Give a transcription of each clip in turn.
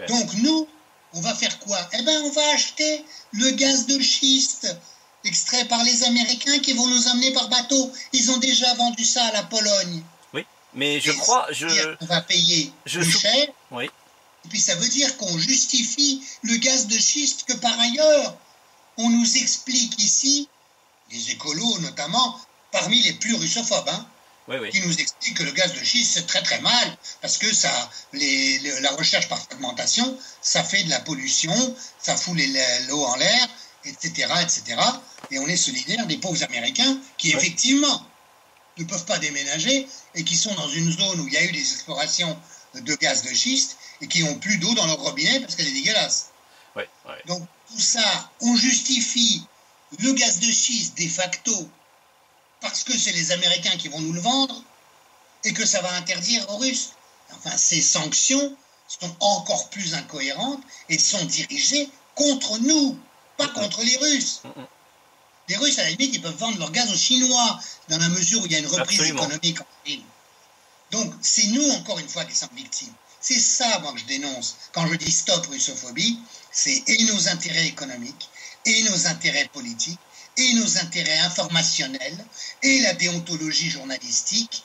clair. Donc nous, on va faire quoi? Eh bien, on va acheter le gaz de schiste extrait par les Américains qui vont nous amener par bateau. Ils ont déjà vendu ça à la Pologne. Oui, mais je Et crois, on va payer plus sou- cher. oui, Et puis ça veut dire qu'on justifie le gaz de schiste que par ailleurs, on nous explique ici, les écolos notamment, parmi les plus russophobes, hein, oui, oui. qui nous expliquent que le gaz de schiste c'est très très mal, parce que ça, la recherche par fragmentation, ça fait de la pollution, ça fout l'eau en l'air, etc., etc. Et on est solidaire des pauvres Américains qui Oui. effectivement ne peuvent pas déménager et qui sont dans une zone où il y a eu des explorations de gaz de schiste et qui n'ont plus d'eau dans leur robinet parce qu'elle est dégueulasse. Oui, oui. Donc tout ça, on justifie le gaz de schiste de facto parce que c'est les Américains qui vont nous le vendre et que ça va interdire aux Russes. Enfin, ces sanctions sont encore plus incohérentes et sont dirigées contre nous, pas contre les Russes. Les Russes, à la limite, ils peuvent vendre leur gaz aux Chinois dans la mesure où il y a une reprise Absolument. économique en Chine. Donc, c'est nous, encore une fois, qui sommes victimes. C'est ça, moi, que je dénonce. Quand je dis stop russophobie, c'est et nos intérêts économiques, et nos intérêts politiques, et nos intérêts informationnels, et la déontologie journalistique,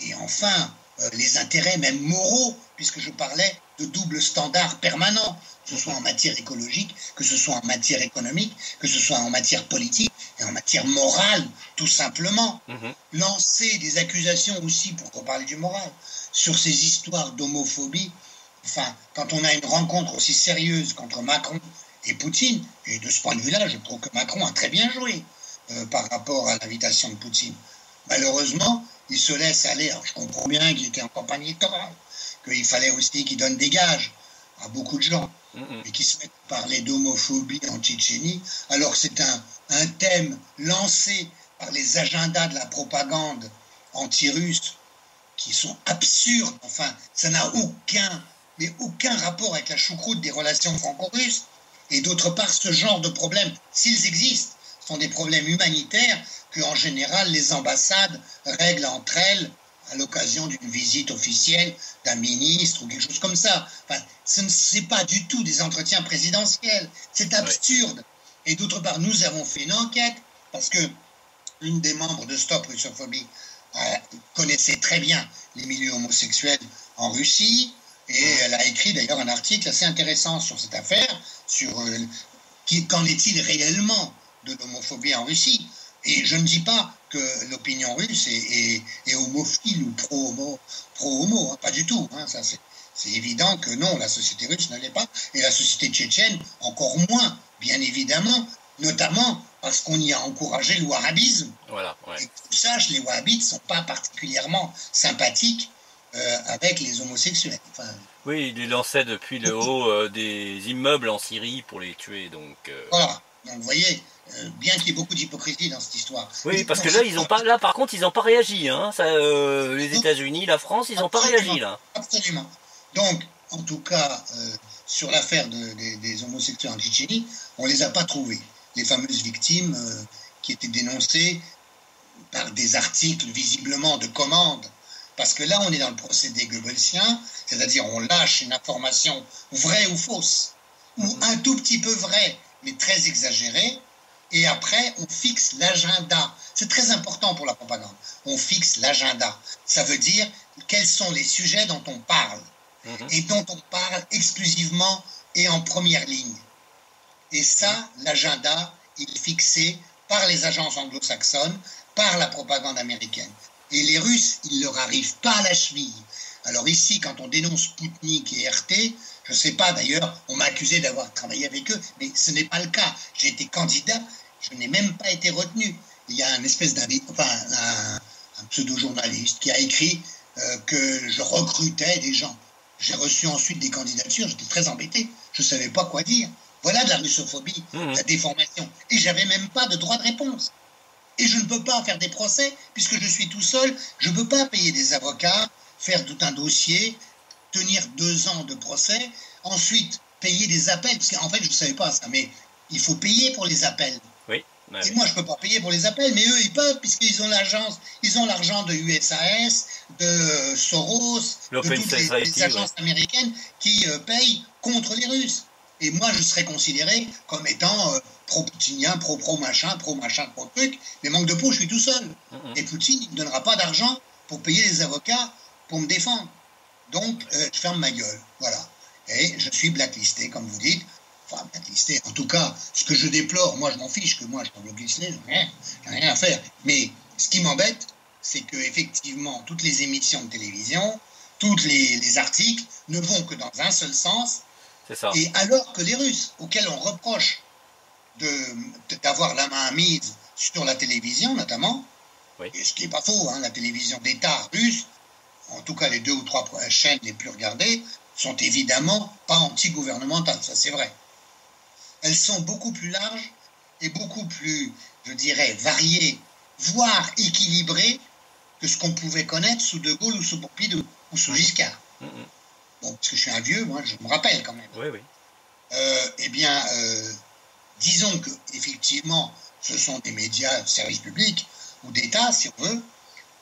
et enfin, les intérêts même moraux, puisque je parlais de double standard permanent, que ce soit en matière écologique, que ce soit en matière économique, que ce soit en matière politique, et en matière morale, tout simplement. Lancer des accusations aussi, pour reparler du moral, sur ces histoires d'homophobie, enfin, quand on a une rencontre aussi sérieuse contre Macron et Poutine, et de ce point de vue-là, je trouve que Macron a très bien joué par rapport à l'invitation de Poutine. Malheureusement, il se laisse aller. Alors, je comprends bien qu'il était en campagne électorale, qu'il fallait aussi qu'il donne des gages à beaucoup de gens, et qui se mettent à parler d'homophobie en Tchétchénie, alors que c'est un thème lancé par les agendas de la propagande anti-russe, qui sont absurdes. Enfin, ça n'a aucun rapport avec la choucroute des relations franco-russes. Et d'autre part, ce genre de problèmes, s'ils existent, sont des problèmes humanitaires que, en général, les ambassades règlent entre elles à l'occasion d'une visite officielle d'un ministre ou quelque chose comme ça. Enfin, ce n'est pas du tout des entretiens présidentiels. C'est absurde. Et d'autre part, nous avons fait une enquête parce que une des membres de Stop Russophobie connaissait très bien les milieux homosexuels en Russie et elle a écrit d'ailleurs un article assez intéressant sur cette affaire, sur qu'en est-il réellement de l'homophobie en Russie. Et je ne dis pas que l'opinion russe est homophile ou pro-homo, hein, pas du tout. Hein, ça c'est évident que non, la société russe ne l'est pas, et la société tchétchène encore moins, bien évidemment, notamment parce qu'on y a encouragé le wahhabisme. Voilà, ouais. Et que tu saches, les wahhabites ne sont pas particulièrement sympathiques avec les homosexuels. Enfin, Oui, il les lançait depuis le haut des immeubles en Syrie pour les tuer, donc... Voilà, donc vous voyez, bien qu'il y ait beaucoup d'hypocrisie dans cette histoire. Oui, Mais parce bon, que là, ils ont pas, là, par contre, ils n'ont pas réagi. Hein. Ça, les États-Unis, la France, ils n'ont pas réagi là. Absolument. Donc, en tout cas, sur l'affaire des homosexuels en Tchétchénie, on ne les a pas trouvés. Les fameuses victimes qui étaient dénoncées par des articles visiblement de commande. Parce que là, on est dans le procédé goebbelsien, c'est-à-dire on lâche une information vraie ou fausse, ou un tout petit peu vraie, mais très exagérée, et après, on fixe l'agenda. C'est très important pour la propagande. On fixe l'agenda. Ça veut dire quels sont les sujets dont on parle, et dont on parle exclusivement et en première ligne. Et ça, l'agenda, il est fixé par les agences anglo-saxonnes, par la propagande américaine. Et les Russes, il ne leur arrive pas à la cheville. Alors ici, quand on dénonce Poutnik et RT, je ne sais pas d'ailleurs, on m'a accusé d'avoir travaillé avec eux, mais ce n'est pas le cas. J'ai été candidat, je n'ai même pas été retenu. Il y a un espèce un pseudo-journaliste qui a écrit que je recrutais des gens. J'ai reçu ensuite des candidatures, j'étais très embêté, je ne savais pas quoi dire. Voilà de la russophobie, de la déformation. Et je n'avais même pas de droit de réponse. Et je ne peux pas faire des procès, puisque je suis tout seul, je ne peux pas payer des avocats, faire tout un dossier, tenir 2 ans de procès, ensuite payer des appels, parce qu'en fait je ne savais pas ça, mais il faut payer pour les appels. Oui. Et moi je ne peux pas payer pour les appels, mais eux ils peuvent, puisqu'ils ont l'argent de USAS, de Soros, de toutes les agences américaines qui payent contre les Russes. Et moi, je serais considéré comme étant pro-poutinien, pro-machin, pro-truc. Mais manque de peau, je suis tout seul. Et Poutine, il ne me donnera pas d'argent pour payer les avocats pour me défendre. Donc, je ferme ma gueule. Voilà. Et je suis blacklisté, comme vous dites. Enfin, blacklisté. En tout cas, ce que je déplore, moi, je m'en fiche que moi, je suis blacklisté. J'ai rien à faire. Mais ce qui m'embête, c'est que effectivement, toutes les émissions de télévision, tous les articles ne vont que dans un seul sens. C'est ça. Et alors que les Russes, auxquels on reproche d'avoir la main mise sur la télévision notamment, oui. Et ce qui n'est pas faux, hein, la télévision d'État russe, en tout cas les 2 ou 3 chaînes les plus regardées, sont évidemment pas anti-gouvernementales, ça c'est vrai. Elles sont beaucoup plus larges et beaucoup plus, je dirais, variées, voire équilibrées que ce qu'on pouvait connaître sous De Gaulle ou sous Pompidou ou sous Giscard. Bon, parce que je suis un vieux, moi, je me rappelle quand même. Oui, oui. Disons que effectivement, ce sont des médias de service public ou d'État, si on veut,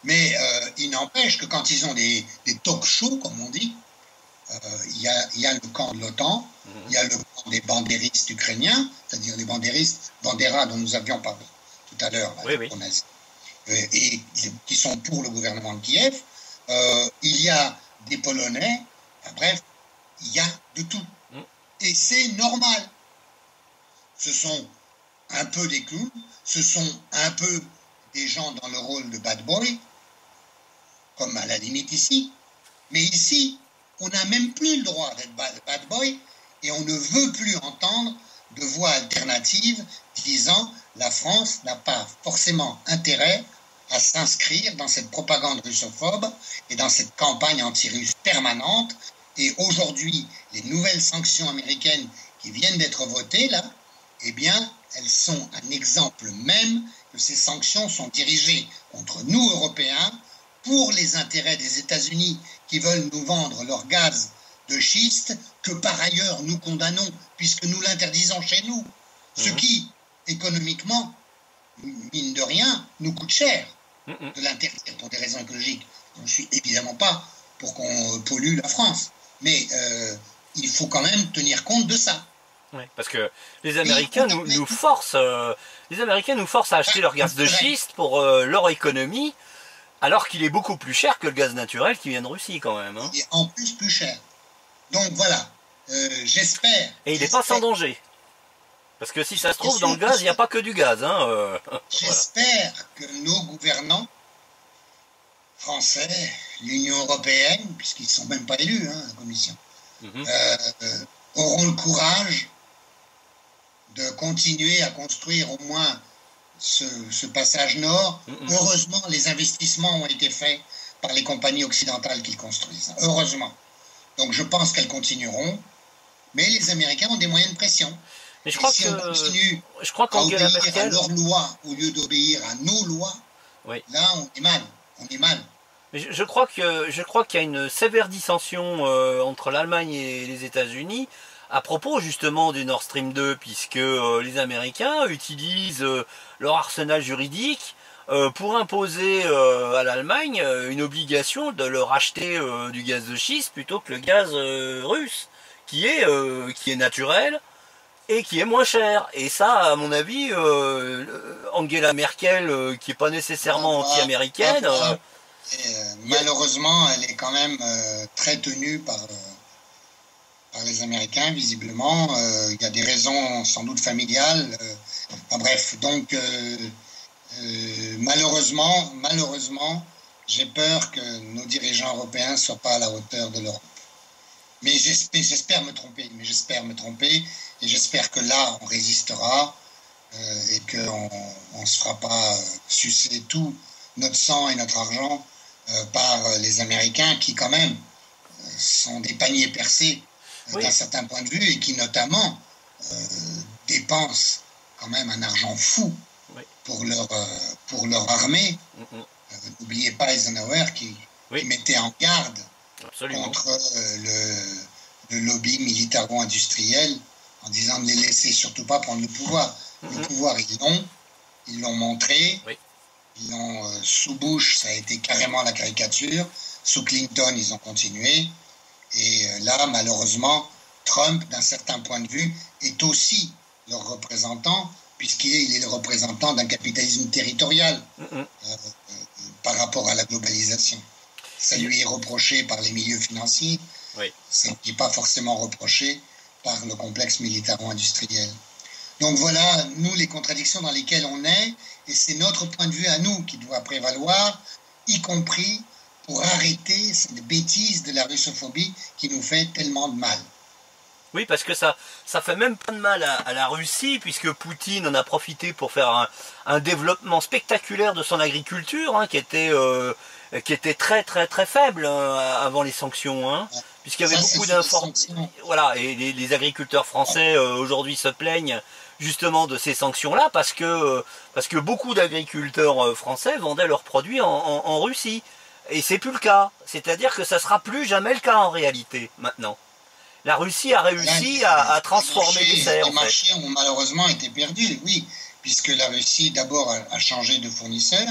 mais il n'empêche que quand ils ont des talk shows, comme on dit, il y a le camp de l'OTAN, il y a le camp des bandéristes ukrainiens, c'est-à-dire les bandéristes, Bandera dont nous avions parlé tout à l'heure, oui, oui. Et qui sont pour le gouvernement de Kiev. Il y a des Polonais, enfin, bref, il y a de tout. Et c'est normal. Ce sont un peu des clowns, ce sont un peu des gens dans le rôle de bad boy, comme à la limite ici. Mais ici, on n'a même plus le droit d'être bad boy et on ne veut plus entendre de voix alternatives disant la France n'a pas forcément intérêt à s'inscrire dans cette propagande russophobe et dans cette campagne anti-russe permanente. Et aujourd'hui, les nouvelles sanctions américaines qui viennent d'être votées, là, eh bien, elles sont un exemple même que ces sanctions sont dirigées contre nous, Européens, pour les intérêts des États-Unis qui veulent nous vendre leur gaz de schiste, que par ailleurs nous condamnons, puisque nous l'interdisons chez nous. Ce qui, économiquement, mine de rien, nous coûte cher de l'interdire pour des raisons écologiques. Je ne suis évidemment pas pour qu'on pollue la France. Mais il faut quand même tenir compte de ça. Oui, parce que les Américains nous forcent à acheter leur gaz de schiste pour leur économie, alors qu'il est beaucoup plus cher que le gaz naturel qui vient de Russie quand même. Hein. Et en plus plus cher. Donc voilà, j'espère. Et il n'est pas sans danger. Parce que si ça se trouve, dans le gaz, il n'y a pas que du gaz. Hein, j'espère que nos gouvernants français, l'Union européenne, puisqu'ils ne sont même pas élus, hein, la Commission, auront le courage de continuer à construire au moins ce passage nord. Heureusement, les investissements ont été faits par les compagnies occidentales qui le construisent. Heureusement. Donc je pense qu'elles continueront. Mais les Américains ont des moyens de pression. Mais je crois si on continue à obéir à leurs lois au lieu d'obéir à nos lois, oui. Là on est mal. On est mal. Mais je crois qu'il y a une sévère dissension entre l'Allemagne et les États-Unis à propos justement du Nord Stream 2, puisque les Américains utilisent leur arsenal juridique pour imposer à l'Allemagne une obligation de leur acheter du gaz de schiste plutôt que le gaz russe, qui est naturel et qui est moins cher. Et ça, à mon avis, Angela Merkel, qui n'est pas nécessairement anti-américaine... malheureusement, elle est quand même très tenue par les Américains, visiblement. Il y a des raisons sans doute familiales. Bref, donc malheureusement, j'ai peur que nos dirigeants européens ne soient pas à la hauteur de l'Europe. Mais j'espère me tromper. Et j'espère que là, on résistera et qu'on ne se fera pas sucer tout notre sang et notre argent par les Américains qui quand même sont des paniers percés d'un certain point de vue et qui notamment dépensent quand même un argent fou pour leur armée. N'oubliez pas Eisenhower qui mettait en garde contre le lobby militaro-industriel en disant ne les laissez surtout pas prendre le pouvoir. Le pouvoir, ils l'ont montré. Sous Bush, ça a été carrément la caricature. Sous Clinton, ils ont continué. Et là, malheureusement, Trump, d'un certain point de vue, est aussi leur représentant, puisqu'il est le représentant d'un capitalisme territorial par rapport à la globalisation. Ça lui est reproché par les milieux financiers, oui. Ça n'est pas forcément reproché par le complexe militaro-industriel. Donc voilà, nous, les contradictions dans lesquelles on est, et c'est notre point de vue à nous qui doit prévaloir, y compris pour arrêter cette bêtise de la russophobie qui nous fait tellement de mal. Oui, parce que ça fait même pas de mal à la Russie, puisque Poutine en a profité pour faire un développement spectaculaire de son agriculture, hein, qui était très très très faible avant les sanctions, hein, puisqu'il y avait beaucoup d'informations. Voilà, et les agriculteurs français aujourd'hui se plaignent justement de ces sanctions-là, parce que beaucoup d'agriculteurs français vendaient leurs produits en Russie. Et c'est plus le cas. C'est-à-dire que ça sera plus jamais le cas en réalité, maintenant. La Russie a réussi à transformer les serres. Les marchés ont malheureusement été perdus, oui, puisque la Russie d'abord a changé de fournisseur,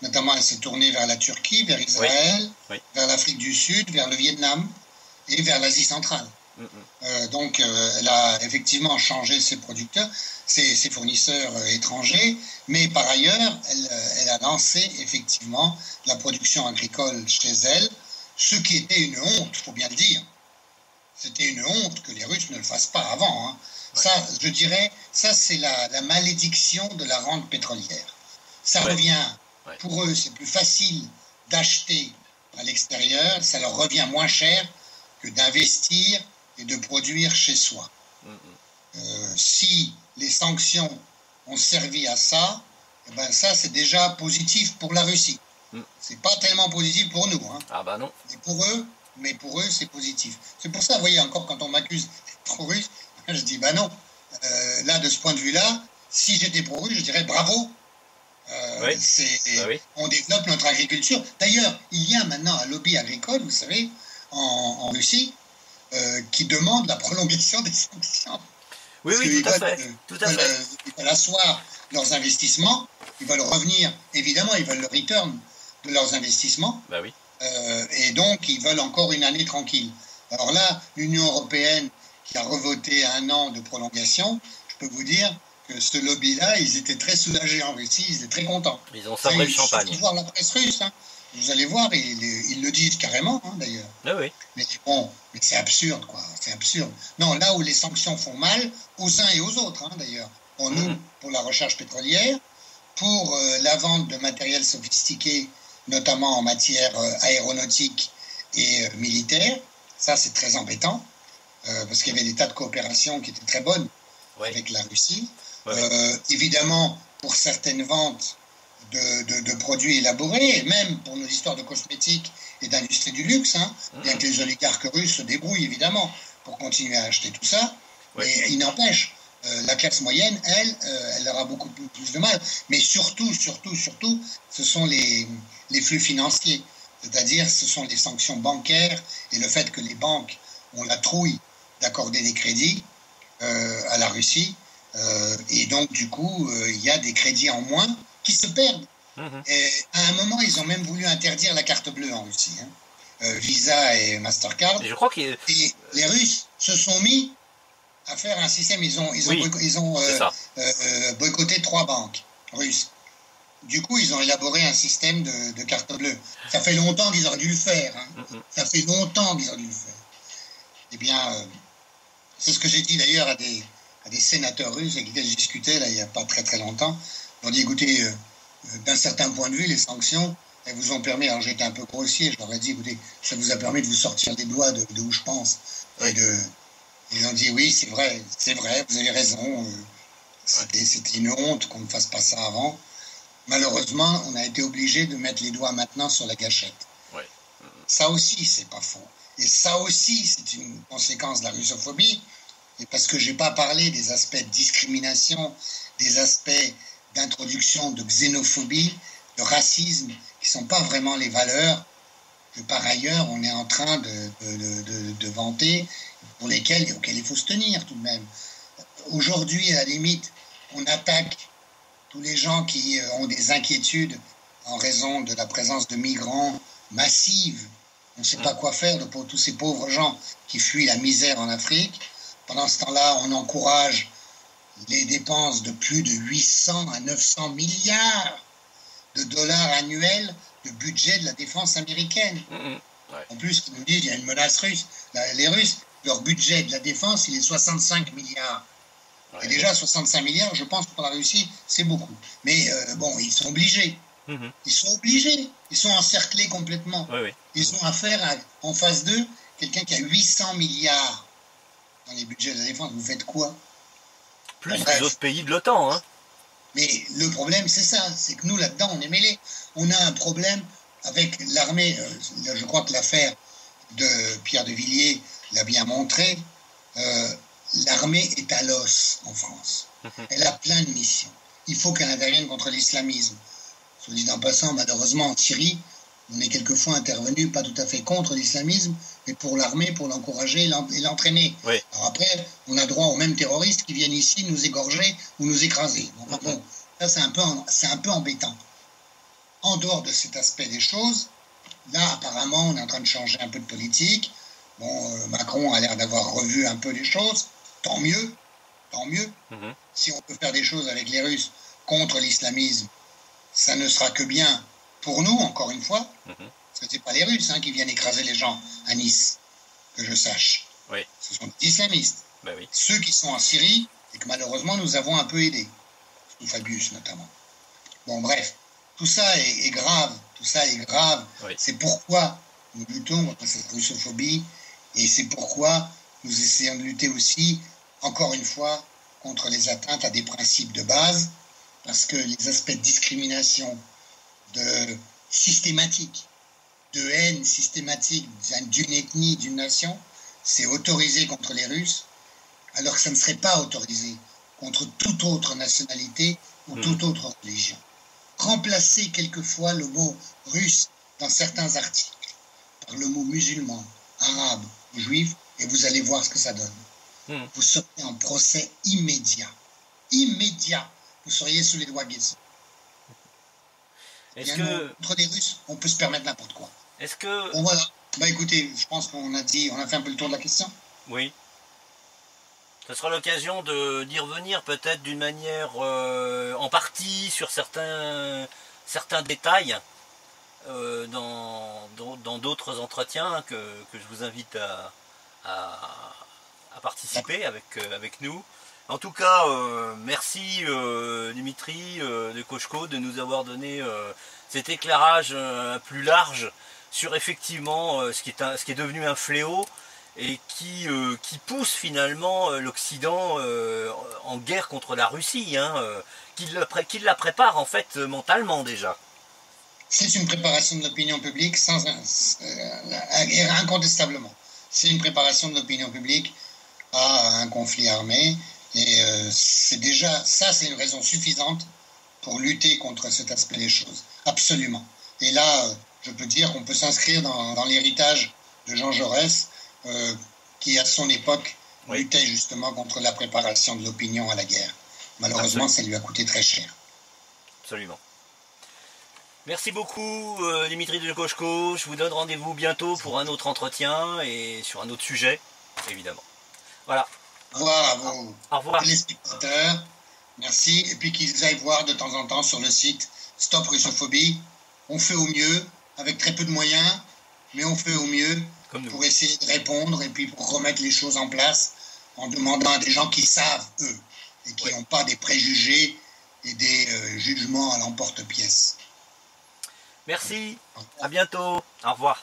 notamment elle s'est tournée vers la Turquie, vers Israël, vers l'Afrique du Sud, vers le Vietnam et vers l'Asie centrale. Donc elle a effectivement changé ses producteurs, ses fournisseurs étrangers, mais par ailleurs elle a lancé effectivement la production agricole chez elle, ce qui était une honte, il faut bien le dire. C'était une honte que les Russes ne le fassent pas avant. Hein. Ça, je dirais, ça c'est la malédiction de la rente pétrolière. Ça revient, pour eux, c'est plus facile d'acheter à l'extérieur, ça leur revient moins cher que d'investir et de produire chez soi. Si les sanctions ont servi à ça, eh ben ça c'est déjà positif pour la Russie. C'est pas tellement positif pour nous. Hein. Ah bah non. Mais pour eux, c'est positif. C'est pour ça, vous voyez, encore quand on m'accuse d'être pro-russe, je dis, bah non, là, de ce point de vue-là, si j'étais pro-russe, je dirais bravo. On développe notre agriculture. D'ailleurs, il y a maintenant un lobby agricole, vous savez, en Russie, qui demande la prolongation des sanctions. Oui, tout à fait. Ils veulent asseoir leurs investissements, ils veulent revenir, évidemment, ils veulent le return de leurs investissements. Bah oui. Et donc, ils veulent encore une année tranquille. Alors là, l'Union européenne, qui a revoté 1 an de prolongation, je peux vous dire que ce lobby-là, ils étaient très soulagés en Russie, ils étaient très contents. Ils ont sabré le champagne. Il faut voir la presse russe. Hein. Vous allez voir, ils le disent carrément, hein, d'ailleurs. Ah oui. Mais bon, mais c'est absurde, quoi. C'est absurde. Non, là où les sanctions font mal, aux uns et aux autres, hein, d'ailleurs. Pour nous, pour la recherche pétrolière, pour la vente de matériel sophistiqué, notamment en matière aéronautique et militaire. Ça, c'est très embêtant, parce qu'il y avait des tas de coopérations qui étaient très bonnes avec la Russie. Évidemment, pour certaines ventes de produits élaborés, et même pour nos histoires de cosmétiques et d'industrie du luxe, hein, bien que les oligarques russes se débrouillent, évidemment, pour continuer à acheter tout ça. Mais il n'empêche, la classe moyenne, elle aura beaucoup plus de mal. Mais surtout, ce sont les flux financiers. C'est-à-dire, ce sont les sanctions bancaires et le fait que les banques ont la trouille d'accorder des crédits à la Russie. Et donc, du coup, il y a des crédits en moins qui se perdent. Et à un moment, ils ont même voulu interdire la carte bleue en Russie. Hein. Visa et Mastercard. Et je crois et les Russes se sont mis à faire un système. Ils ont boycotté 3 banques russes. Du coup, ils ont élaboré un système de carte bleue. Ça fait longtemps qu'ils auraient dû le faire. Hein. Ça fait longtemps qu'ils auraient dû le faire. Eh bien, c'est ce que j'ai dit d'ailleurs à des sénateurs russes avec lesquels je discutais là, il n'y a pas très très longtemps. Ils m'ont dit, écoutez, d'un certain point de vue, les sanctions, elles vous ont permis, alors j'étais un peu grossier, je leur ai dit, écoutez, ça vous a permis de vous sortir les doigts de où je pense. Et ils ont dit, oui, c'est vrai, vous avez raison. C'était une honte qu'on ne fasse pas ça avant. Malheureusement, on a été obligé de mettre les doigts maintenant sur la gâchette. Ça aussi, c'est pas faux. Et ça aussi, c'est une conséquence de la russophobie. Et parce que je n'ai pas parlé des aspects de discrimination, des aspects d'introduction de xénophobie, de racisme, qui ne sont pas vraiment les valeurs que par ailleurs on est en train de vanter, auxquelles il faut se tenir tout de même. Aujourd'hui, à la limite, on attaque tous les gens qui ont des inquiétudes en raison de la présence de migrants massives On ne sait pas quoi faire pour tous ces pauvres gens qui fuient la misère en Afrique. Pendant ce temps-là, on encourage les dépenses de plus de 800 à 900 milliards de dollars annuels de budget de la défense américaine. Ouais. En plus, ils nous disent qu'il y a une menace russe. Les Russes, leur budget de la défense, il est 65 milliards. Ouais. Et déjà, 65 milliards, je pense que pour la Russie, c'est beaucoup. Mais bon, ils sont obligés. Ils sont obligés. Ils sont encerclés complètement. Oui. Ils ont affaire en face d'eux, quelqu'un qui a 800 milliards dans les budgets de la défense. Vous faites quoi? Plus les autres pays de l'OTAN, hein. Mais le problème, c'est ça. C'est que nous, là-dedans, on est mêlés. On a un problème avec l'armée. Je crois que l'affaire de Pierre de Villiers l'a bien montré. L'armée est à l'os en France. Elle a plein de missions. Il faut qu'elle intervienne contre l'islamisme. Soit dit en passant, malheureusement, en Syrie, on est quelquefois intervenu, pas tout à fait contre l'islamisme, mais pour l'armée, pour l'encourager et l'entraîner. Oui. Alors après, on a droit aux mêmes terroristes qui viennent ici nous égorger ou nous écraser. Bon, ça, c'est un peu embêtant. En dehors de cet aspect des choses, là, apparemment, on est en train de changer un peu de politique. Bon, Macron a l'air d'avoir revu un peu les choses. Tant mieux. Tant mieux. Si on peut faire des choses avec les Russes contre l'islamisme, ça ne sera que bien pour nous, encore une fois. Parce que ce n'est pas les Russes qui viennent écraser les gens à Nice, que je sache. Oui. Ce sont des islamistes. Ben oui. Ceux qui sont en Syrie, et que malheureusement nous avons un peu aidés. Sous Fabius notamment. Bon, bref. Tout ça est grave. Tout ça est grave. Oui. C'est pourquoi nous luttons contre cette russophobie. Et c'est pourquoi nous essayons de lutter aussi, encore une fois, contre les atteintes à des principes de base. Parce que les aspects de discrimination, de systématique, de haine systématique d'une ethnie, d'une nation, c'est autorisé contre les Russes, alors que ça ne serait pas autorisé contre toute autre nationalité ou toute autre religion. Remplacer quelquefois le mot russe dans certains articles par le mot musulman, arabe ou juif, et vous allez voir ce que ça donne. Vous serez en procès immédiat. Immédiat. Vous seriez sous les doigts Guesson. Contre les Russes, on peut se permettre n'importe quoi. Est-ce que... Bon, voilà. Bah écoutez, je pense qu'on a fait un peu le tour de la question. Oui. Ce sera l'occasion d'y revenir peut-être d'une manière en partie sur certains détails dans d'autres entretiens que je vous invite à participer avec nous. En tout cas, merci Dimitri de Koshko de nous avoir donné cet éclairage plus large sur effectivement ce qui est devenu un fléau et qui pousse finalement l'Occident en guerre contre la Russie, qui la prépare en fait mentalement déjà. C'est une préparation de l'opinion publique incontestablement. C'est une préparation de l'opinion publique à un conflit armé. Et c'est déjà, ça c'est une raison suffisante pour lutter contre cet aspect des choses. Absolument. Et là, je peux dire qu'on peut s'inscrire dans l'héritage de Jean Jaurès, qui à son époque luttait justement contre la préparation de l'opinion à la guerre. Malheureusement, ça lui a coûté très cher. Absolument. Merci beaucoup Dimitri de Koshko. Je vous donne rendez-vous bientôt pour un autre entretien et sur un autre sujet, évidemment. Voilà. Au revoir à vos Au revoir. téléspectateurs. Merci. Et puis qu'ils aillent voir de temps en temps sur le site Stop Russophobie. On fait au mieux, avec très peu de moyens, mais on fait au mieux pour essayer de répondre et puis pour remettre les choses en place en demandant à des gens qui savent, eux, et qui n'ont pas des préjugés et des jugements à l'emporte-pièce. Merci. À bientôt. Au revoir.